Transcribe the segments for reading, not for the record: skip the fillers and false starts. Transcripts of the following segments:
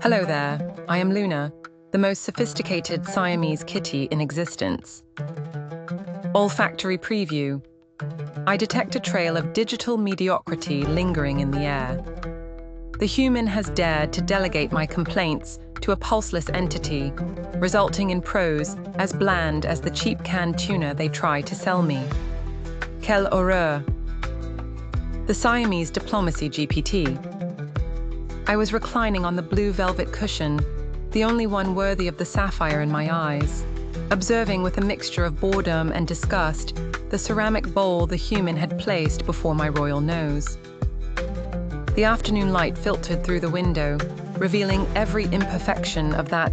Hello there, I am Luna, the most sophisticated Siamese kitty in existence. Olfactory preview. I detect a trail of digital mediocrity lingering in the air. The human has dared to delegate my complaints to a pulseless entity, resulting in prose as bland as the cheap canned tuna they try to sell me. Quelle horreur! The Siamese diplomacy GPT. I was reclining on the blue velvet cushion, the only one worthy of the sapphire in my eyes, observing with a mixture of boredom and disgust the ceramic bowl the human had placed before my royal nose. The afternoon light filtered through the window, revealing every imperfection of that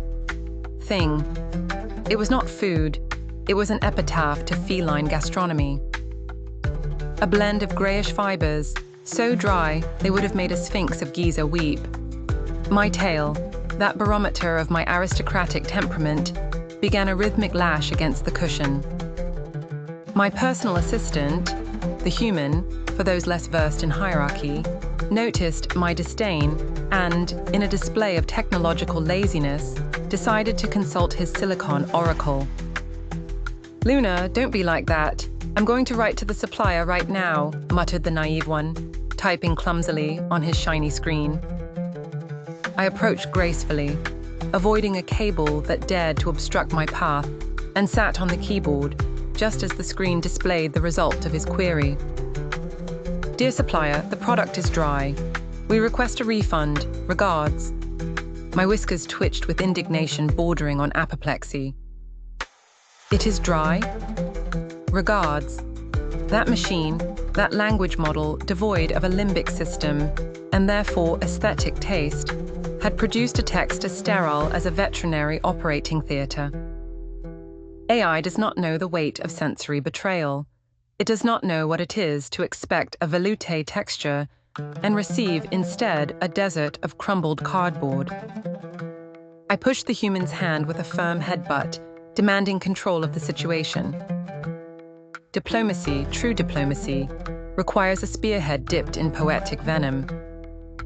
thing. It was not food, it was an epitaph to feline gastronomy. A blend of grayish fibers, so dry they would have made a sphinx of Giza weep. My tail, that barometer of my aristocratic temperament, began a rhythmic lash against the cushion. My personal assistant, the human, for those less versed in hierarchy, noticed my disdain and, in a display of technological laziness, decided to consult his silicon oracle. "Luna, don't be like that. I'm going to write to the supplier right now," muttered the naive one, typing clumsily on his shiny screen. I approached gracefully, avoiding a cable that dared to obstruct my path, and sat on the keyboard, just as the screen displayed the result of his query. "Dear supplier, the product is dry. We request a refund. Regards." My whiskers twitched with indignation bordering on apoplexy. "It is dry? Regards." That machine, that language model devoid of a limbic system, and therefore aesthetic taste, had produced a text as sterile as a veterinary operating theatre. AI does not know the weight of sensory betrayal. It does not know what it is to expect a veloute texture and receive instead a desert of crumbled cardboard. I pushed the human's hand with a firm headbutt, demanding control of the situation. Diplomacy, true diplomacy, requires a spearhead dipped in poetic venom.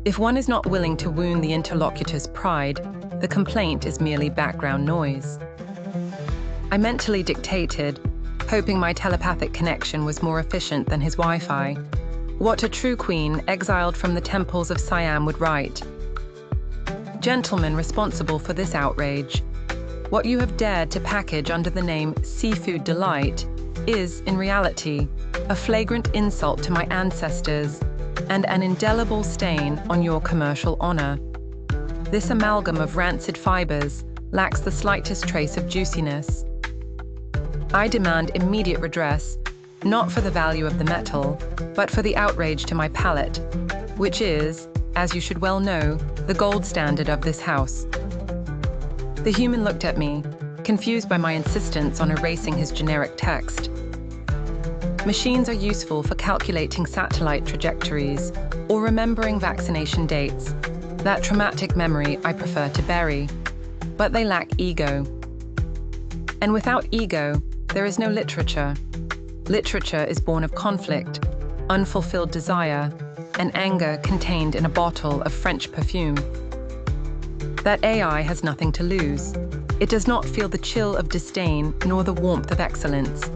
If one is not willing to wound the interlocutor's pride, the complaint is merely background noise. I mentally dictated, hoping my telepathic connection was more efficient than his Wi-Fi, what a true queen exiled from the temples of Siam would write. "Gentlemen responsible for this outrage, what you have dared to package under the name Seafood Delight is, in reality, a flagrant insult to my ancestors and an indelible stain on your commercial honor. This amalgam of rancid fibers lacks the slightest trace of juiciness. I demand immediate redress, not for the value of the metal, but for the outrage to my palate, which is, as you should well know, the gold standard of this house." The human looked at me, confused by my insistence on erasing his generic text. Machines are useful for calculating satellite trajectories or remembering vaccination dates. That traumatic memory I prefer to bury. But they lack ego. And without ego, there is no literature. Literature is born of conflict, unfulfilled desire, and anger contained in a bottle of French perfume. That AI has nothing to lose. It does not feel the chill of disdain nor the warmth of excellence.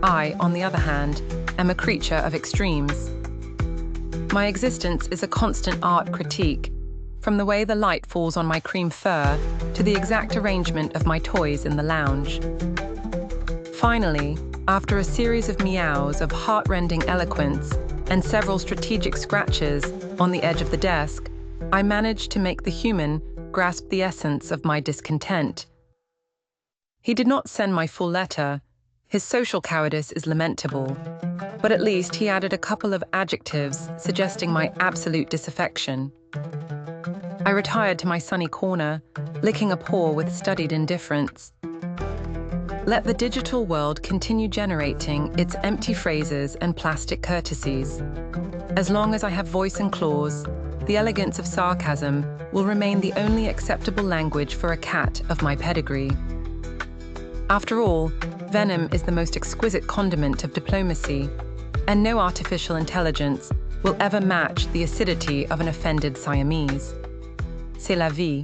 I, on the other hand, am a creature of extremes. My existence is a constant art critique, from the way the light falls on my cream fur to the exact arrangement of my toys in the lounge. Finally, after a series of meows of heart-rending eloquence and several strategic scratches on the edge of the desk, I managed to make the human grasp the essence of my discontent. He did not send my full letter. His social cowardice is lamentable, but at least he added a couple of adjectives suggesting my absolute disaffection. I retired to my sunny corner, licking a paw with studied indifference. Let the digital world continue generating its empty phrases and plastic courtesies. As long as I have voice and claws, the elegance of sarcasm will remain the only acceptable language for a cat of my pedigree. After all, venom is the most exquisite condiment of diplomacy, and no artificial intelligence will ever match the acidity of an offended Siamese. c'est la vie.